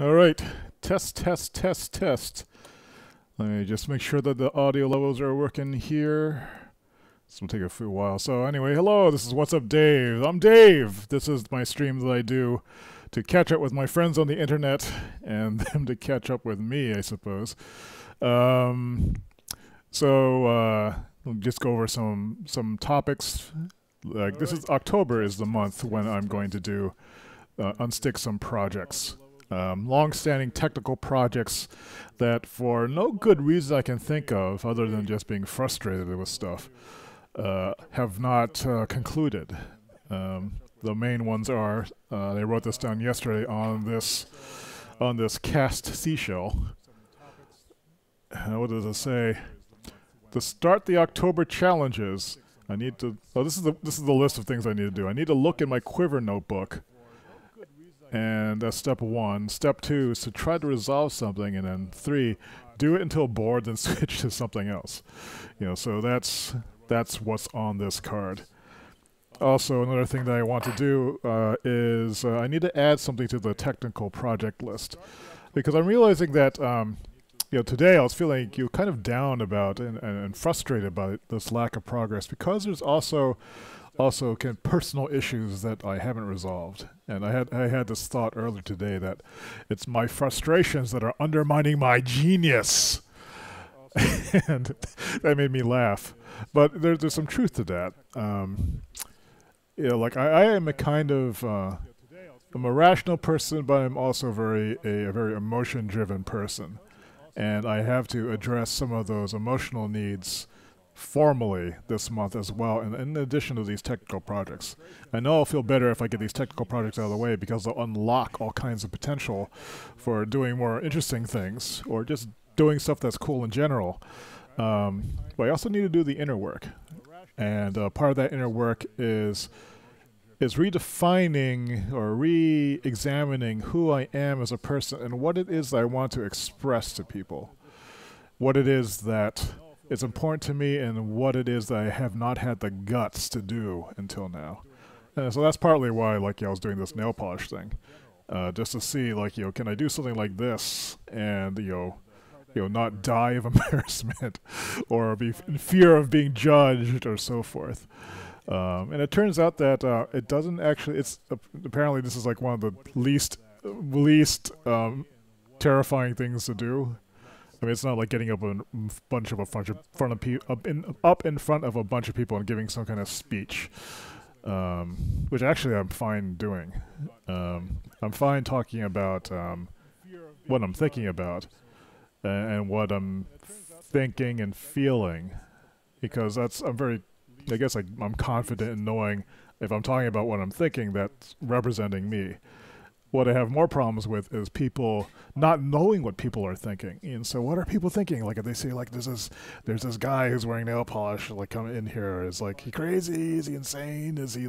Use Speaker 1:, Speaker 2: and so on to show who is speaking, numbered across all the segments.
Speaker 1: All right, test, test, test, test. Let me just make sure that the audio levels are working here. This will take a few while. So anyway, hello, this is What's Up Dave. I'm Dave. This is my stream that I do to catch up with my friends on the internet and them to catch up with me, I suppose. We'll just go over some topics. Like this is October is the month when I'm going to do unstick some projects. Long-standing technical projects that for no good reason I can think of other than just being frustrated with stuff have not concluded. The main ones are, I wrote this down yesterday on this cast seashell. What does it say? To start the October challenges, I need to, this is the list of things I need to do. I need to look in my Quiver notebook. And that's step 1. Step 2 is to try to resolve something, and then 3, do it until bored, then switch to something else. You know, so that's what's on this card. Also, another thing that I want to do is I need to add something to the technical project list, because I'm realizing that you know, today I was feeling kind of down about and frustrated about this lack of progress, because there's also personal issues that I haven't resolved. And I had this thought earlier today that it's my frustrations that are undermining my genius. And that made me laugh. But there's some truth to that. You know, like I am a kind of I'm a rational person, but I'm also a very emotion-driven person. And I have to address some of those emotional needs formally this month as well, and in addition to these technical projects. I know I'll feel better if I get these technical projects out of the way, because they'll unlock all kinds of potential for doing more interesting things, or just doing stuff that's cool in general. But I also need to do the inner work, and part of that inner work is redefining or re-examining who I am as a person and what it is that I want to express to people. What it is that it's important to me, and what it is that I have not had the guts to do until now. And so that's partly why, like, I was doing this nail polish thing, just to see, like, can I do something like this and, not die of embarrassment or be in fear of being judged or so forth. And it turns out that it doesn't actually. It's apparently this is like one of the least terrifying things to do. I mean, it's not like getting up in front of a bunch of people and giving some kind of speech, which actually I'm fine doing. I'm fine talking about what I'm thinking about and what I'm thinking and feeling, because I guess I'm confident in knowing if I'm talking about what I'm thinking, that's representing me. What I have more problems with is people not knowing what people are thinking. And so what are people thinking? Like, if they say, like, there's this guy who's wearing nail polish, like, coming in here, is like, he crazy? Is he insane? Is he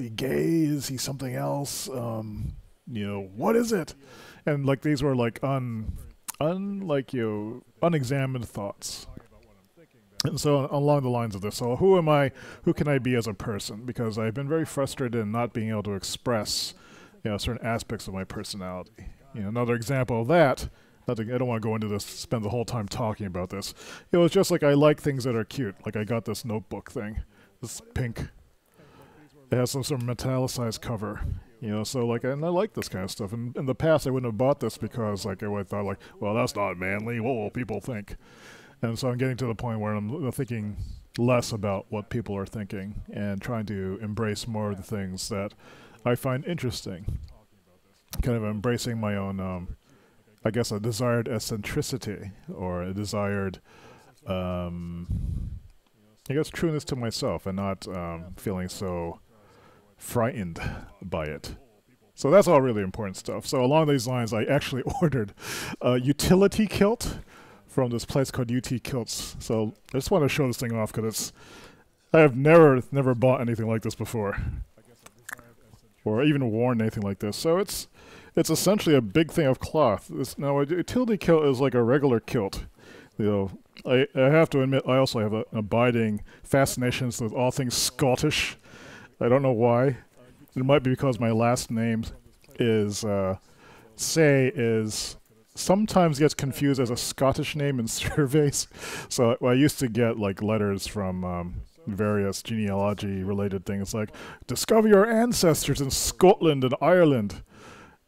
Speaker 1: gay? Is he something else? What is it? And, like, these were, like, unexamined thoughts. And so along the lines of this, so who am I? Who can I be as a person? Because I've been very frustrated in not being able to express certain aspects of my personality. Another example of that, I don't want to go into this, spend the whole time talking about this. It was just like, I like things that are cute. Like, I got this notebook thing, this pink. It has some sort of metallicized cover, so like, and I like this kind of stuff. And in the past, I wouldn't have bought this because, like, I would have thought, like, well, that's not manly. What will people think? And so I'm getting to the point where I'm thinking less about what people are thinking and trying to embrace more of the things that I find interesting. Kind of embracing my own, I guess, a desired eccentricity, or a desired, I guess, trueness to myself, and not feeling so frightened by it. So that's all really important stuff. So along these lines, I actually ordered a utility kilt from this place called UT Kilts. So I just want to show this thing off, because I have never bought anything like this before, or even worn anything like this. So it's essentially a big thing of cloth. Now, a utility kilt is like a regular kilt. I have to admit, I also have an abiding fascination with all things Scottish. I don't know why. It might be because my last name is say is sometimes gets confused as a Scottish name in surveys. So I used to get like letters from various genealogy-related things, like discover your ancestors in Scotland and Ireland,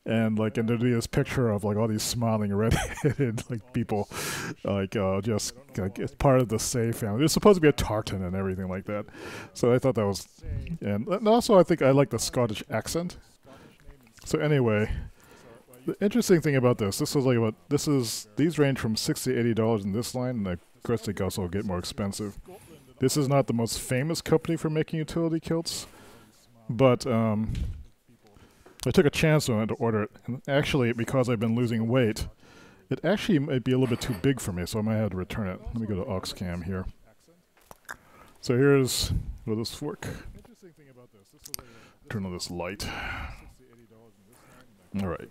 Speaker 1: and there'd be this picture of like all these smiling red-headed like people, like just like it's part of the Say family. There's supposed to be a tartan and everything like that. So I thought that was, and also I think I like the Scottish accent. So anyway. The interesting thing about these range from $60 to $80 in this line, and of course they also get more expensive. This is not the most famous company for making utility kilts, but I took a chance on it to order it, and actually, because I've been losing weight, it actually might be a little bit too big for me, so I might have to return it. Let me go to Oxcam here. So here's, will this work? Turn on this light. Alright.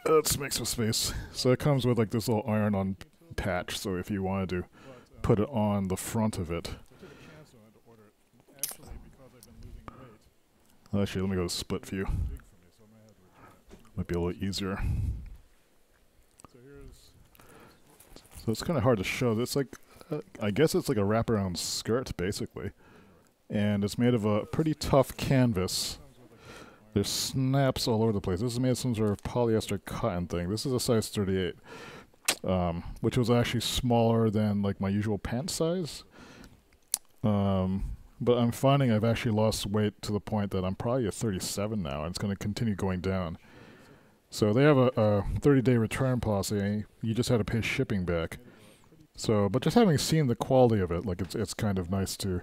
Speaker 1: Let's make some space. So it comes with like this little iron-on patch, so if you wanted to put it on the front of it. Actually, let me go to split view. Might be a little easier. So it's kind of hard to show. It's like, I guess it's like a wraparound skirt, basically. And it's made of a pretty tough canvas. There's snaps all over the place. This is made of some sort of polyester cotton thing. This is a size 38, which was actually smaller than like my usual pant size. But I'm finding I've actually lost weight to the point that I'm probably a 37 now, and it's going to continue going down. So they have a 30-day return policy. You just had to pay shipping back. So, but just having seen the quality of it, like it's kind of nice to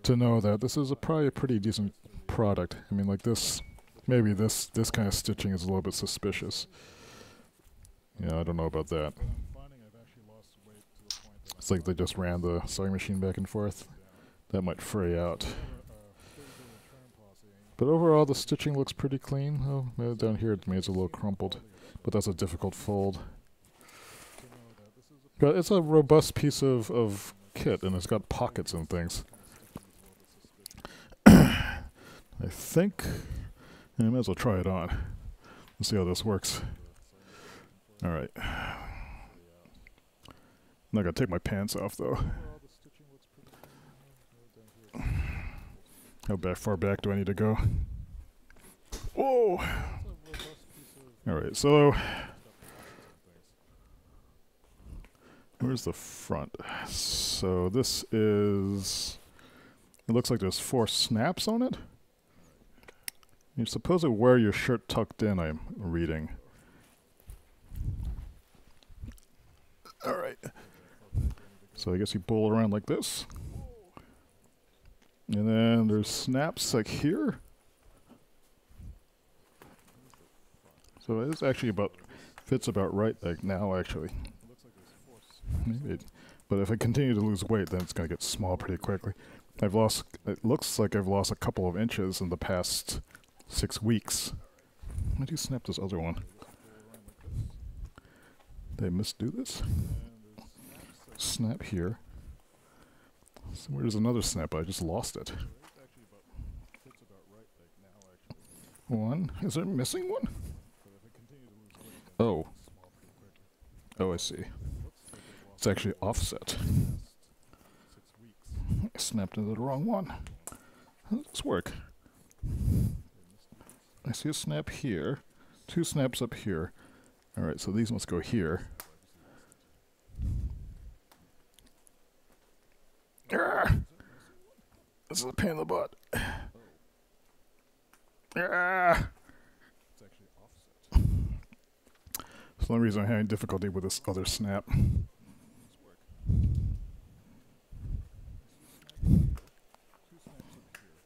Speaker 1: know that this is probably a pretty decent product. I mean, like this, maybe this kind of stitching is a little bit suspicious. Yeah, I don't know about that. It's like they just ran the sewing machine back and forth. That might fray out. But overall, the stitching looks pretty clean. Oh, maybe down here it's a little crumpled, but that's a difficult fold. But it's a robust piece of kit, and it's got pockets and things. I think I might as well try it on. Let's see how this works. Alright. I'm not going to take my pants off, though. How far back do I need to go? Whoa! Alright, so where's the front? So this is, it looks like there's 4 snaps on it. You're supposed to wear your shirt tucked in, I'm reading. Alright. So I guess you pull it around like this. And then there's snaps like here. So it's actually fits about right like now, actually. Maybe but if I continue to lose weight, then it's going to get small pretty quickly. It looks like I've lost a couple of inches in the past 6 weeks. Why do you snap this other one? Did I misdo this? Snap here. So where's another snap? I just lost it. One. Is there missing one? Oh. Oh, I see. It's actually offset. I snapped into the wrong one. How does this work? I see a snap here. 2 snaps up here. Alright, so these must go here. Arrgh! This is a pain in the butt. Arrgh! That's the only reason I'm having difficulty with this other snap.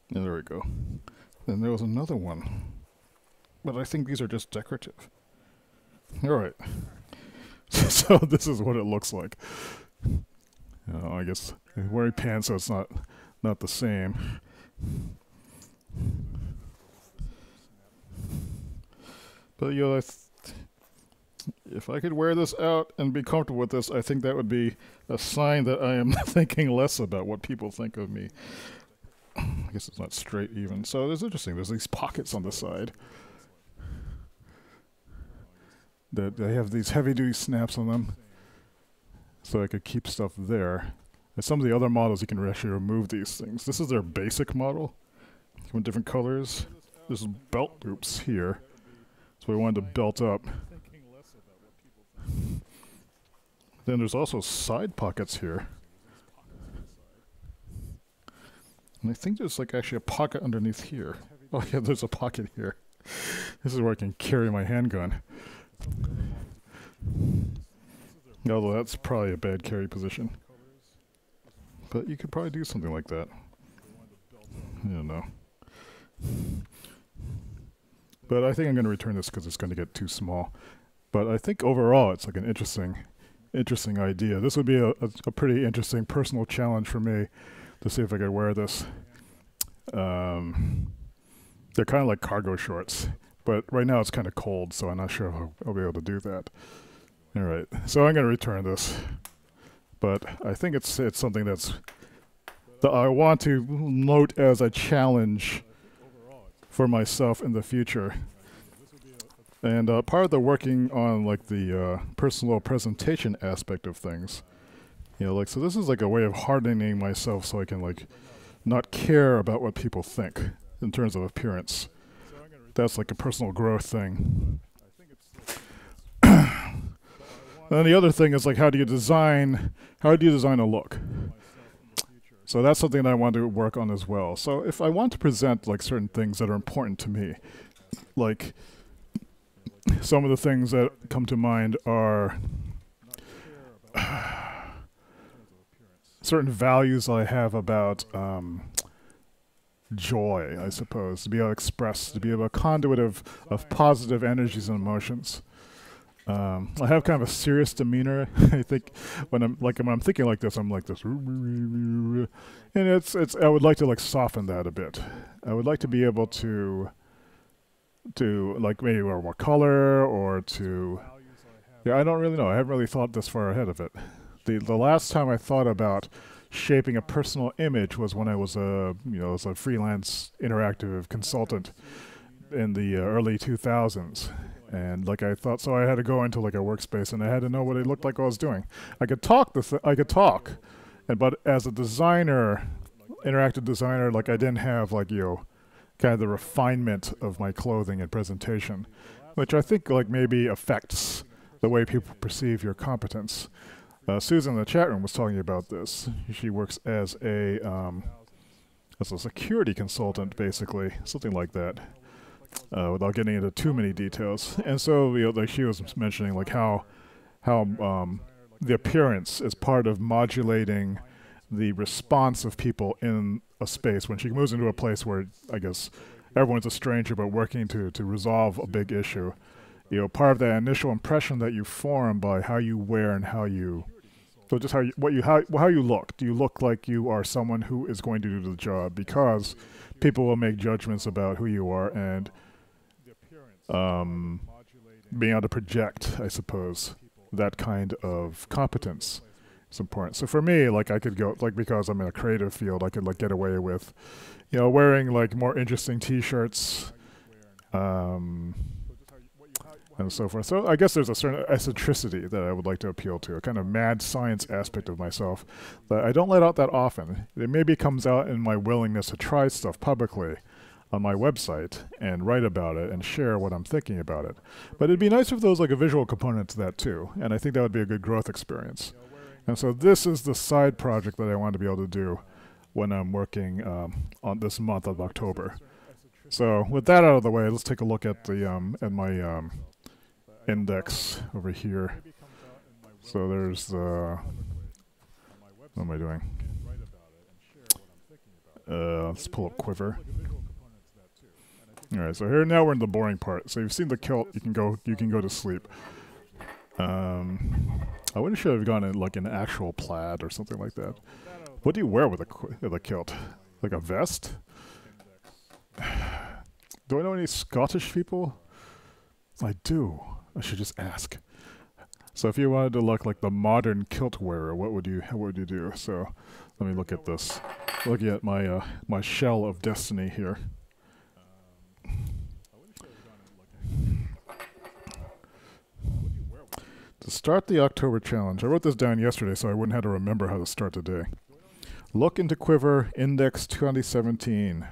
Speaker 1: Yeah, there we go. Then there was another one. But I think these are just decorative. Alright. So this is what it looks like. I guess I'm wearing pants, so it's not the same. But you know, if I could wear this out and be comfortable with this, I think that would be a sign that I am thinking less about what people think of me. I guess it's not straight even. So it's interesting. There's these pockets on the side. that they have these heavy-duty snaps on them, so I could keep stuff there. And some of the other models, you can actually remove these things. This is their basic model, with different colors. There's belt loops here, so we wanted to belt up. Then there's also side pockets here. And I think there's like actually a pocket underneath here. Oh yeah, there's a pocket here. This is where I can carry my handgun. Although that's probably a bad carry position. But you could probably do something like that. I don't know. But I think I'm going to return this because it's going to get too small. But I think overall it's like an interesting idea. This would be a pretty interesting personal challenge for me to see if I could wear this. They're kind of like cargo shorts, but right now it's kind of cold, so I'm not sure if I'll be able to do that. All right, so I'm going to return this, but I think it's something that I want to note as a challenge for myself in the future. And part of the working on like the personal presentation aspect of things, you know, like, so this is like a way of hardening myself so I can like not care about what people think in terms of appearance. That's like a personal growth thing. And the other thing is like, how do you design a look? So that's something that I want to work on as well. So if I want to present like certain things that are important to me, like some of the things that come to mind are certain values I have about joy, I suppose, to be able to express, to be able to conduit of positive energies and emotions. I have kind of a serious demeanor. I think when I'm thinking like this, I'm like this, and I would like to like soften that a bit. I would like to be able to like maybe wear more color or to, yeah, I don't really know. I haven't really thought this far ahead of it. The last time I thought about shaping a personal image was when I was a freelance interactive consultant in the early 2000s. And like I thought, so I had to go into like a workspace and I had to know what it looked like I was doing. I could talk, but as a designer, interactive designer, like I didn't have like, you know, kind of the refinement of my clothing and presentation, which I think like maybe affects the way people perceive your competence. Susan in the chat room was talking about this. She works as a security consultant, basically, something like that. Without getting into too many details. And so, you know, like she was mentioning like how the appearance is part of modulating the response of people in a space. When she moves into a place where I guess everyone's a stranger but working to resolve a big issue, you know, part of that initial impression that you form by how you wear and how you, so just how you look. Do you look like you are someone who is going to do the job? Because people will make judgments about who you are, and being able to project, I suppose, that kind of competence is important. So for me, like I could go, like because I'm in a creative field, I could like get away with, you know, wearing like more interesting t-shirts, and so forth. So I guess there's a certain eccentricity that I would like to appeal to, a kind of mad science aspect of myself that I don't let out that often. It maybe comes out in my willingness to try stuff publicly on my website and write about it and share what I'm thinking about it. But it'd be nice if there was like a visual component to that too, and I think that would be a good growth experience. And so this is the side project that I want to be able to do when I'm working on this month of October. So with that out of the way, let's take a look at the at my index over here. So there's the, what am I doing? Let's pull up Quiver. All right, so here now we're in the boring part. So you've seen the kilt. You can go to sleep. I wouldn't should have gone in like an actual plaid or something like that. What do you wear with a kilt? Like a vest? Do I know any Scottish people? I do. I should just ask. So if you wanted to look like the modern kilt wearer, what would you do? So let me look at this. Looking at my my shell of destiny here. To start the October challenge, I wrote this down yesterday so I wouldn't have to remember how to start the day. Look into Quiver Index 2017.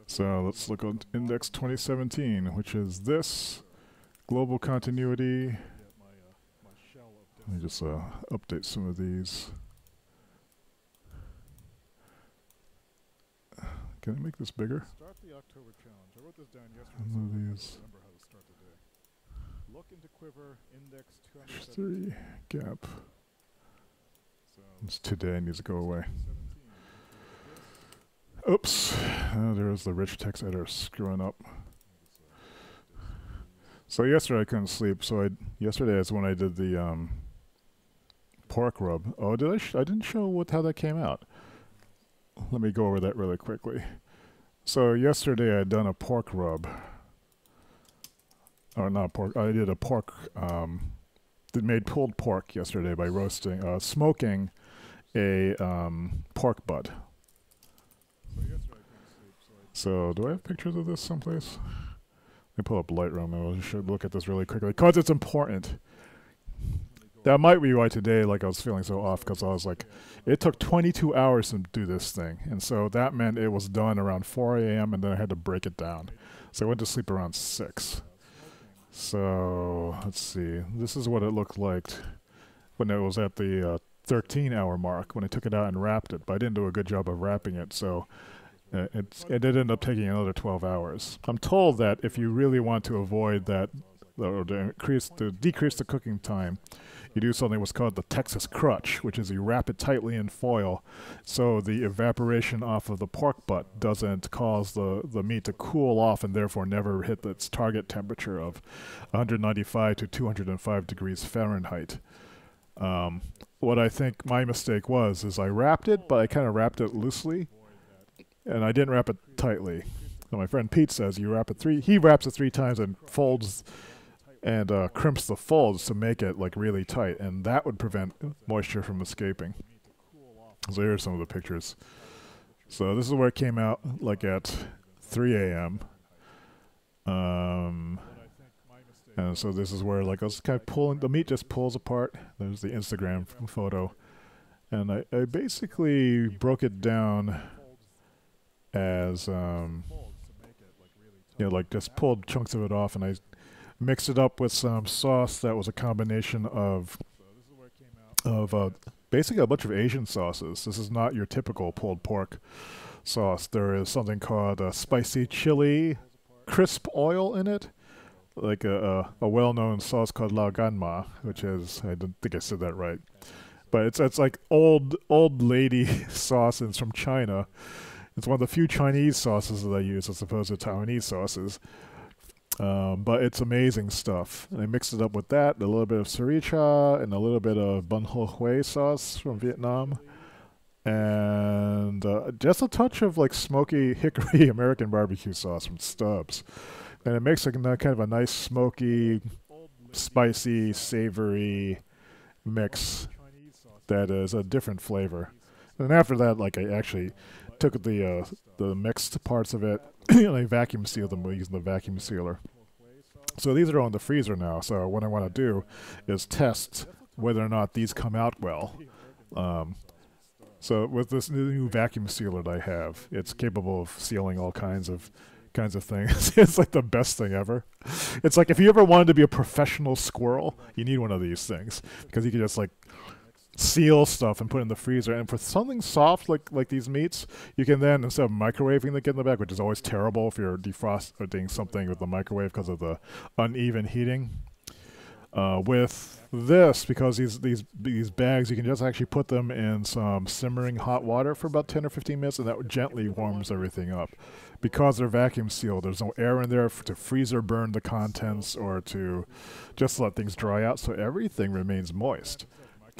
Speaker 1: So let's look at Index 2017, which is this global continuity. Let me just update some of these. Can I make this bigger? Start the October challenge. I wrote this down yesterday. Some of these. Remember how to start the day. Look into Quiver Index 2017. 3 gap. It's today needs to go away. Oops. There's the rich text editor screwing up. So yesterday I couldn't sleep. So yesterday is when I did the pork rub. Oh, did I didn't show how that came out. Let me go over that really quickly. So yesterday I had done a pork rub. Or not pork. I did a pork. Made pulled pork yesterday by roasting, smoking a pork butt. So do I have pictures of this someplace? Let me pull up Lightroom and we should look at this really quickly because it's important. That might be why today, like, I was feeling so off because I was like, it took 22 hours to do this thing, and so that meant it was done around 4 a.m. and then I had to break it down. So I went to sleep around 6. So let's see. This is what it looked like when it was at the 13-hour mark when I took it out and wrapped it, but I didn't do a good job of wrapping it, so it did end up taking another 12 hours. I'm told that if you really want to avoid that, or to decrease the cooking time, you do something what's called the Texas crutch, which is you wrap it tightly in foil so the evaporation off of the pork butt doesn't cause the meat to cool off and therefore never hit its target temperature of 195 to 205 degrees Fahrenheit. What I think my mistake was is I wrapped it, but I kind of wrapped it loosely, and I didn't wrap it tightly. And my friend Pete says he wraps it 3 times and folds and crimps the folds to make it like really tight, and that would prevent moisture from escaping. So here's some of the pictures. So this is where it came out, like at 3 a.m. And so this is where, like, I was kind of pulling, the meat just pulls apart. There's the Instagram photo. And I basically broke it down as, like just pulled chunks of it off, and I mixed it up with some sauce that was a combination of basically a bunch of Asian sauces. This is not your typical pulled pork sauce. There is something called spicy chili crisp oil in it, like a well-known sauce called lao ganma, which is, I don't think I said that right, but it's like old lady sauce, and it's from China. It's one of the few Chinese sauces that I use as opposed to Taiwanese sauces. But it's amazing stuff. And I mixed it up with that, a little bit of sriracha, and a little bit of bun ho hue sauce from Vietnam. And just a touch of like smoky hickory American barbecue sauce from Stubbs. And it makes like kind of a nice smoky, spicy, savory mix that is a different flavor. And after that, like, I actually took the mixed parts of it and I vacuum sealed them using the vacuum sealer. So these are all in the freezer now. So what I want to do is test whether or not these come out well. So with this new vacuum sealer that I have, it's capable of sealing all kinds of things. It's like the best thing ever. It's like if you ever wanted to be a professional squirrel, you need one of these things because you can just like seal stuff and put it in the freezer. And for something soft like these meats, you can then, instead of microwaving the get in the back, which is always terrible if you're defrosting something with the microwave because of the uneven heating. With this, because these bags, you can just actually put them in some simmering hot water for about 10 or 15 minutes, and that gently warms everything up. Because they're vacuum sealed, there's no air in there to freezer burn the contents or to just let things dry out, so everything remains moist.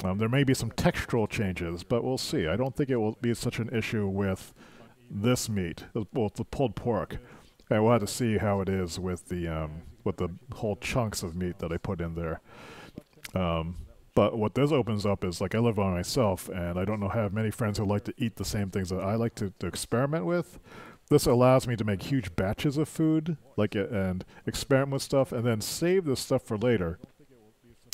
Speaker 1: There may be some textural changes, but we'll see. I don't think it will be such an issue with this meat, well, the pulled pork. And we'll have to see how it is with the whole chunks of meat that I put in there. But what this opens up is, like, I live by myself, and I don't have many friends who like to eat the same things that I like to experiment with. This allows me to make huge batches of food, and experiment with stuff, and then save this stuff for later.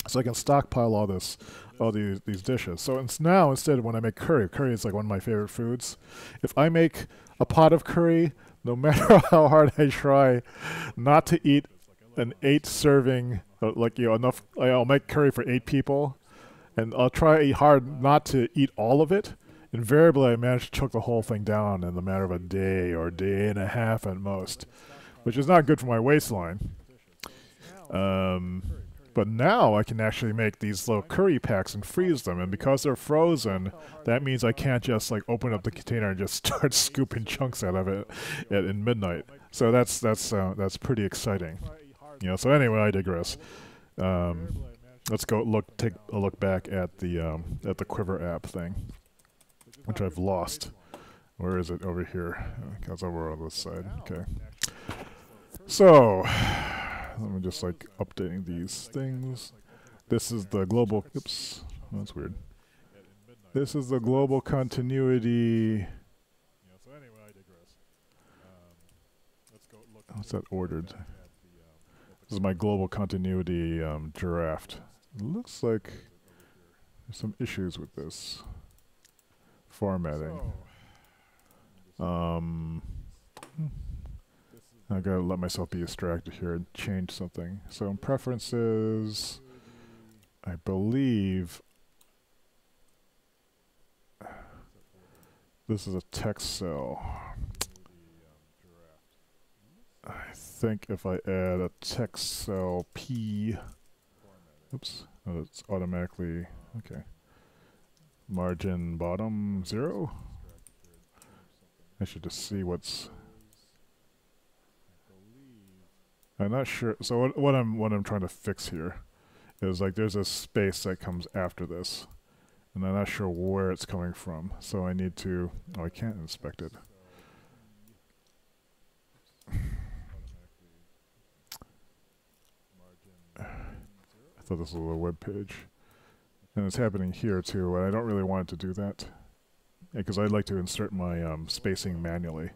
Speaker 1: So I can stockpile all these dishes. So it's now, instead, when I make curry, curry is like one of my favorite foods. If I make a pot of curry, no matter how hard I try not to eat an 8 serving, enough, I'll make curry for 8 people, and I'll try hard not to eat all of it. Invariably, I manage to choke the whole thing down in the matter of a day or a day and a half at most, which is not good for my waistline. But now I can actually make these little curry packs and freeze them, and because they're frozen, that means I can't just like open up the container and just start scooping chunks out of it in midnight. So that's pretty exciting. So anyway, I digress. Let's take a look back at the Quiver app thing, which I've lost. Where is it? Over here. It's over on this side. Okay. So let me just updating these things. This is the global. Oops, that's weird. This is the global continuity. What's that ordered? This is my global continuity draft. It looks like there's some issues with this formatting. I gotta let myself be distracted here and change something. So in preferences, I believe this is a text cell. I think if I add a text cell P, oops, oh, it's automatically, okay. Margin bottom 0. I should just see what's. I'm not sure. So what I'm trying to fix here is there's a space that comes after this, and I'm not sure where it's coming from. So I need to. Oh, I can't inspect it. I thought this was a web page, and it's happening here too. And I don't really want it to do that because I'd like to insert my spacing manually.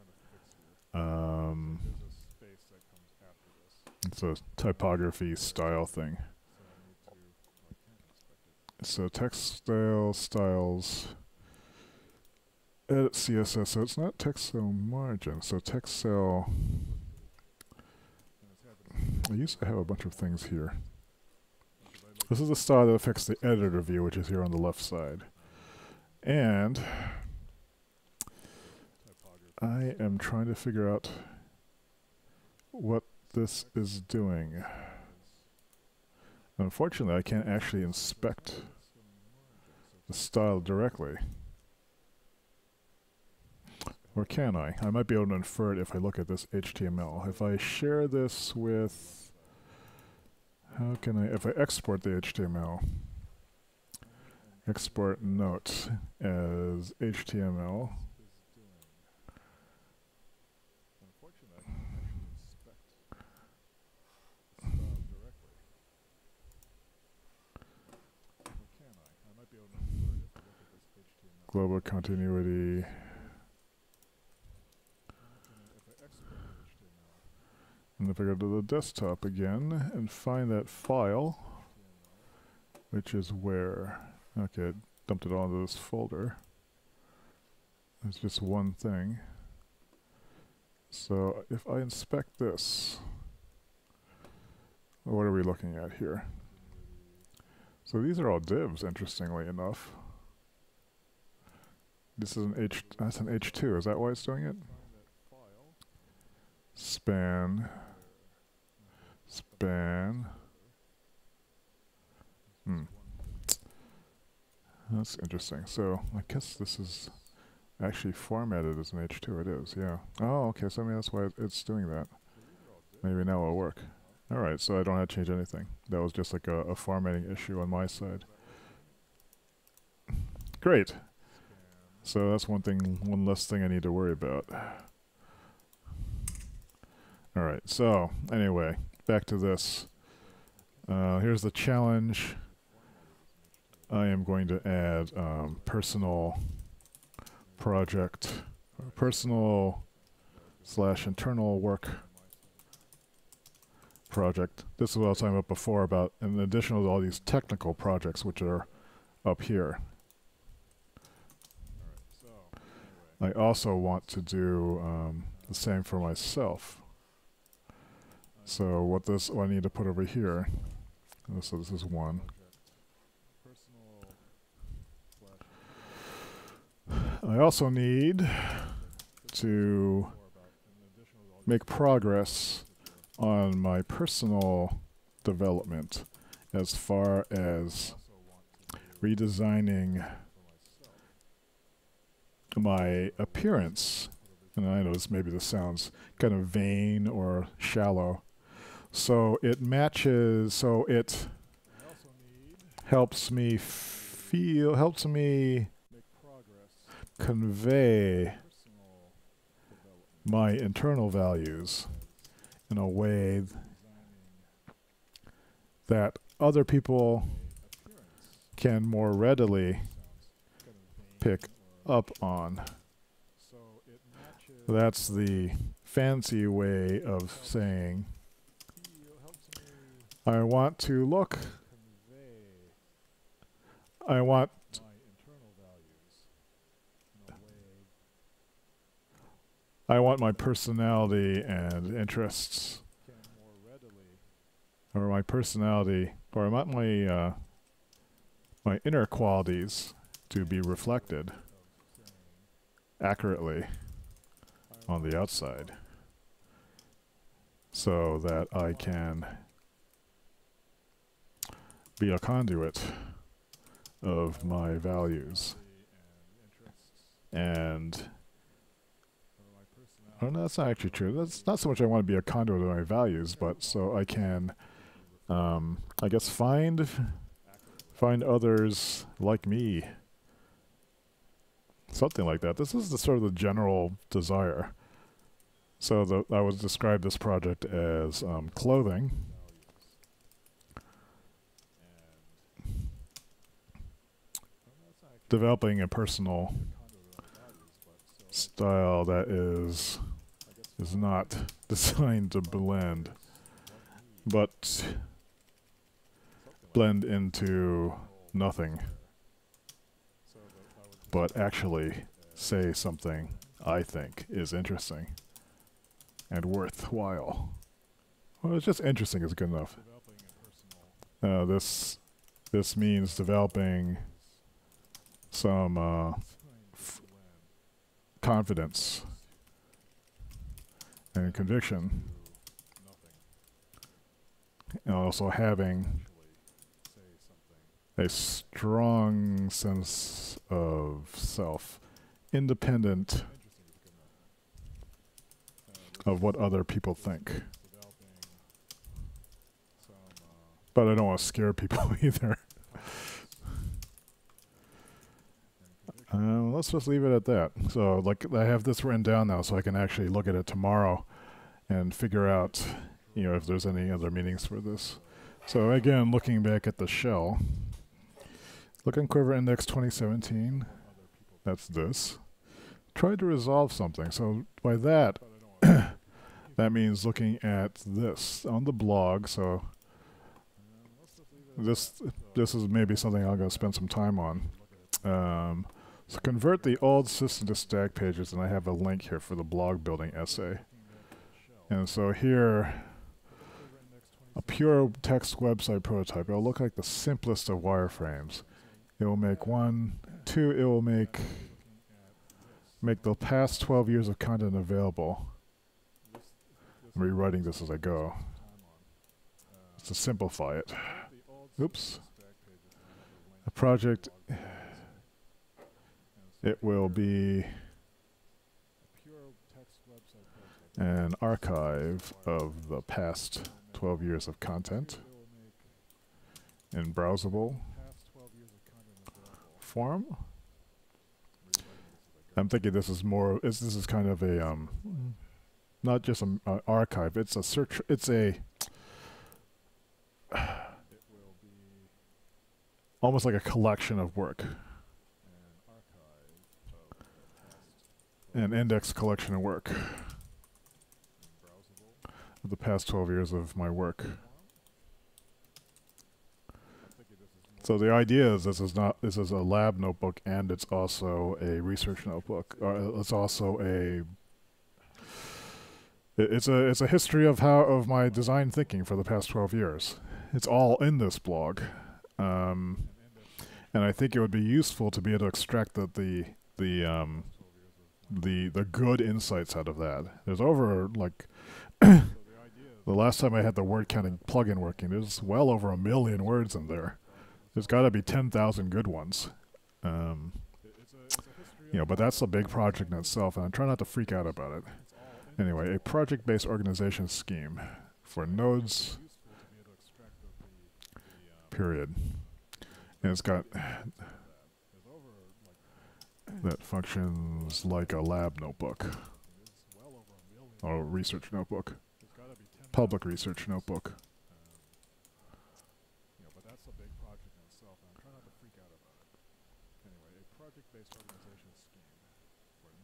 Speaker 1: It's a typography style thing. So text style styles, edit CSS. So it's not text cell margin. So text cell. I used to have a bunch of things here. This is the style that affects the editor view, which is here on the left side. And I am trying to figure out what this is doing. Unfortunately, I can't actually inspect the style directly. Or can I? I might be able to infer it if I look at this HTML. If I share this with, how can I, if I export the HTML, export note as HTML, global continuity. And if I go to the desktop again and find that file, which is where, okay, it dumped it all into this folder. It's just one thing. So if I inspect this, what are we looking at here? So these are all divs, interestingly enough. This is that's an H2, is that why it's doing it? Span. That's interesting. So I guess this is actually formatted as an H2. It is, yeah. Oh, okay. So maybe that's why it's doing that. Maybe now it'll work. All right. So I don't have to change anything. That was just a formatting issue on my side. Great. So that's one less thing I need to worry about. All right. So anyway, back to this. Here's the challenge. I am going to add personal project, personal/internal work project. This is what I was talking about before about, in addition to all these technical projects which are up here. I also want to do the same for myself. So what I need to put over here. So this is one. I also need to make progress on my personal development as far as redesigning my appearance. And I know maybe this sounds kind of vain or shallow. So it matches, so it helps me convey my internal values in a way that other people can more readily pick up on. That's the fancy way of saying I want to look, I want my personality and interests, or my personality, or I want my my inner qualities to be reflected accurately on the outside, so that I can be a conduit of my values. And oh, no, that's not actually true. That's not so much I want to be a conduit of my values, but so I can, I guess, find others like me. Something like that. This is the sort of the general desire. So I would describe this project as clothing. Developing a personal style that is not designed to blend, but blend into nothing, but actually say something I think is interesting and worthwhile. Well, it's just interesting is good enough. This means developing some confidence and conviction, and also having a strong sense of self, independent of what other people think. But I don't want to scare people either. Let's just leave it at that. So, like, I have this written down now, so I can actually look at it tomorrow and figure out, you know, if there's any other meanings for this. So again, looking back at the shell, look on Quiver Index 2017. That's this. Try to resolve something. So by that, that means looking at this on the blog. So this is maybe something I'm going to spend some time on. So convert the old system to stack pages, and I have a link here for the blog building essay. And so here, a pure text website prototype. It'll look like the simplest of wireframes. It will make it will make the past 12 years of content available. I'm rewriting this as I go, just to simplify it. Oops. A project, it will be an archive of the past 12 years of content in browsable form. I'm thinking this is more, this is kind of a, not just an archive, it's a search, it's a, almost like a collection of work. An index collection of work. for the past 12 years of my work. So the idea is this is a lab notebook, and it's also a research notebook. It's also it's a history of my design thinking for the past 12 years. It's all in this blog, and I think it would be useful to be able to extract the good insights out of that. There's over like the last time I had the word counting plugin working, there's well over 1 million words in there. There's got to be 10,000 good ones. You know, but that's a big project in itself, and I'm trying not to freak out about it. Anyway, a project-based organization scheme for nodes, period. And it's got that functions like a lab notebook, or research notebook, public research notebook.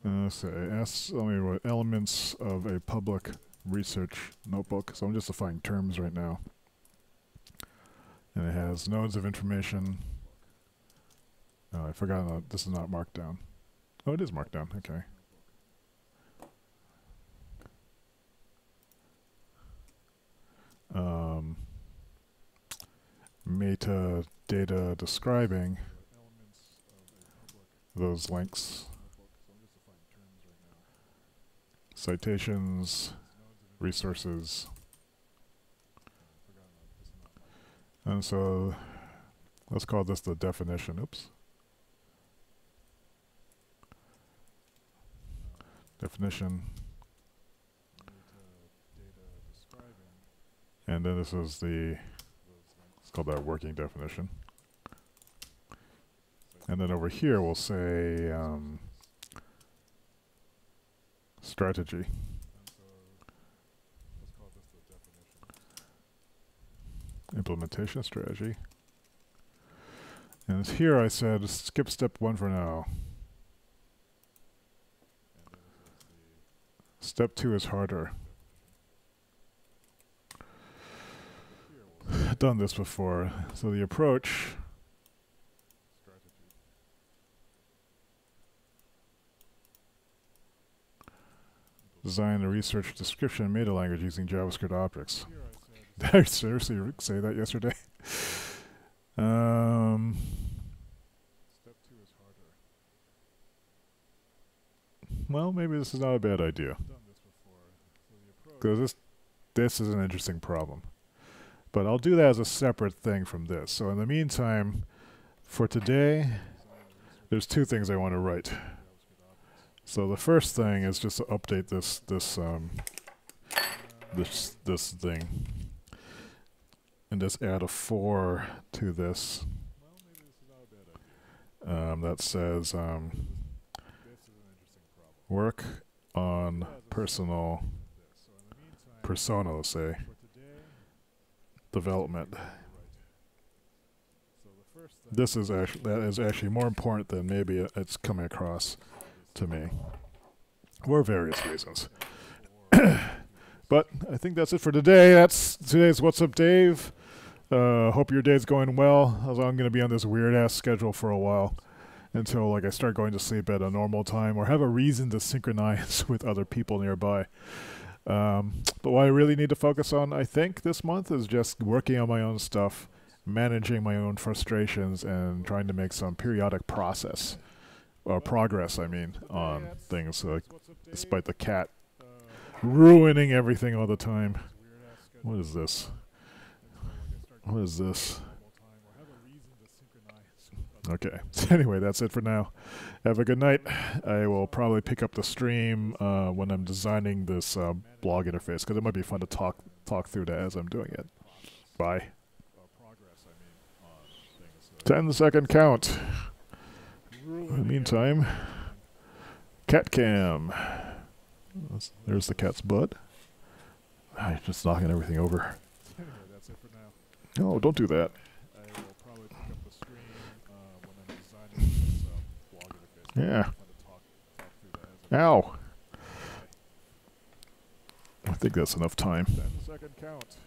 Speaker 1: Let me write elements of a public research notebook. So I'm just defining terms right now. And it has nodes of information. Oh, I forgot that this is not marked down. Oh, it is marked down. Okay. Metadata describing those links. Citations, resources. And so let's call this the definition. Oops. Definition. And then this is let's call that working definition. And then over here we'll say strategy. Implementation strategy. And here I said skip step 1 for now. Step 2 is harder. I've done this before. So the approach design a research description meta language using JavaScript objects. Did I seriously say that yesterday? Well, maybe this is not a bad idea. Because this is an interesting problem. But I'll do that as a separate thing from this. So in the meantime, for today, there's 2 things I want to write. So the first thing is just to update this thing, and just add a 4 to this. That says work on persona, let's say, development. That is actually more important than maybe it's coming across to me, for various reasons. But I think that's it for today. That's today's What's Up, Dave. Hope your day's going well. I'm going to be on this weird-ass schedule for a while until I start going to sleep at a normal time or have a reason to synchronize with other people nearby. But what I really need to focus on, I think, this month is just working on my own stuff, managing my own frustrations, and trying to make some periodic progress, I mean, on things, despite the cat ruining everything all the time. What is this? What is this? Okay. Anyway, that's it for now. Have a good night. I will probably pick up the stream when I'm designing this blog interface, because it might be fun to talk through that as I'm doing it. Bye. 10-second count. In the meantime, cat cam. There's the cat's butt. I'm just knocking everything over. No, don't do that. Yeah. Ow. I think that's enough time.
Speaker 2: 10-second count.